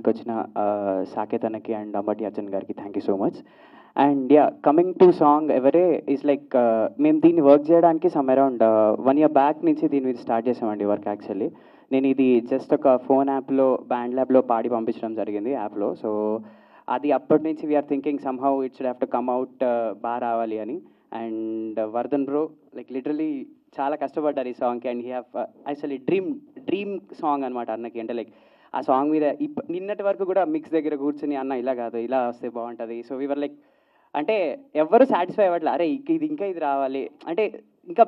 చేయడానికి వచ్చిన సాకేత్ అన్నకి అండ్ అంబటి అర్జున్ గారికి thank you so much. And yeah, coming to song ఎవరే ఈజ్ లైక్ మేము దీన్ని వర్క్ చేయడానికి సమ్ అరౌండ్ 1 year బ్యాక్ నుంచి దీని మీద స్టార్ట్ చేసామండి వర్క్ యాక్చువల్లీ. నేను ఇది జస్ట్ ఒక ఫోన్ యాప్లో బ్యాండ్ ల్యాబ్లో పాడి పంపించడం జరిగింది యాప్లో. సో అది అప్పటి నుంచి we are thinking somehow it should have to come out బాగా రావాలి అని. And Vardhan bro like literally చాలా కష్టపడ్డారు ఈ సాంగ్కి. And he have actually dream song అనమాట అన్నకి. అంటే లైక్ ఆ సాంగ్ మీద నిన్నటి వరకు కూడా మిక్స్ దగ్గర కూర్చుని అన్న ఇలా కాదు ఇలా వస్తే బాగుంటుంది. సో వీవర్ లైక్ అంటే ఎవ్వరు సాటిస్ఫై అవ్వట్లే, అరే ఇది రావాలి అంటే ఇంకా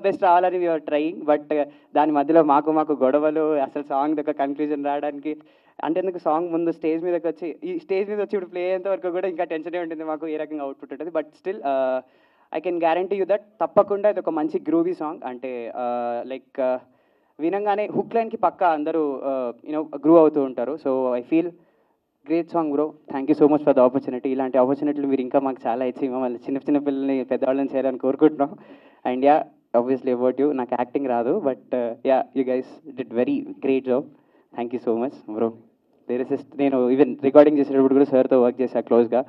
బెస్ట్ రావాలని వీఆర్ ట్రయింగ్. బట్ దాని మధ్యలో మాకు గొడవలు, అసలు సాంగ్ దగ్గర కన్క్లూజన్ రావడానికి అంటే ఎందుకు సాంగ్ ముందు స్టేజ్ మీదకి వచ్చి ఇప్పుడు ప్లే అయ్యేంత వరకు కూడా ఇంకా టెన్షనే ఉంటుంది మాకు ఏ రకంగా అవుట్పుట్ ఉంటుంది. But still I can guarantee you that తప్పకుండా ఇది ఒక మంచి గ్రూవీ సాంగ్. అంటే లైక్ వినంగానే హుక్ లైన్కి పక్కా అందరూ యూనో గ్రూవ్ అవుతూ ఉంటారు. So I feel great song bro. Thank you so much for the opportunity. ఇలాంటి ఆపర్చునిటీలు మీరు ఇంకా మాకు చాలా ఇచ్చి మమ్మల్ని చిన్న పిల్లల్ని పెద్దవాళ్ళని చేయాలని కోరుకుంటున్నాం. And yeah, obviously about you, నాకు యాక్టింగ్ రాదు but yeah you guys did very great job. Thank you so much bro. Lyricist నేను ఈవెన్ రికార్డింగ్ చేసేటప్పుడు కూడా సార్తో వర్క్ చేశాను క్లోజ్గా.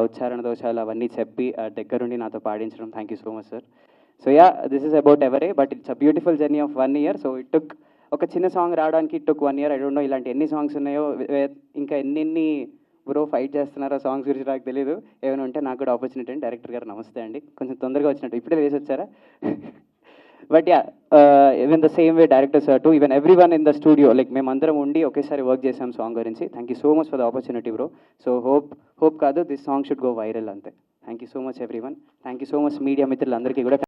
ఉచ్చారణ దోషాలు అవన్నీ చెప్పి దగ్గరుండి నాతో పాడించడం. Thank you so much sir. So yeah, this is about Evare, but it's a beautiful journey of 1 year. So it took ఒక చిన్న సాంగ్ రావడానికి it took 1 year. I don't know ఇలాంటి ఎన్ని సాంగ్స్ ఉన్నాయో, ఇంకా ఎన్ని బ్రో ఫైట్ చేస్తున్నారో సాంగ్స్ గురించి నాకు తెలియదు. ఏమైనా ఉంటే నాకు కూడా ఆపర్చునిటీ అండి. డైరెక్టర్ గారు నమస్తే అండి, కొంచెం తొందరగా వచ్చినట్టు ఇప్పుడే వేసి వచ్చారా? But yeah, even the same way director sir to even everyone in the studio like మేమందరం ఉండి ఒకేసారి వర్క్ చేసాం సాంగ్ గురించి. Thank you so much for the opportunity bro. So hope కాదు, this song should go viral అంతే. Thank you so much everyone. Thank you so much media మిత్రులందరికీ కూడా.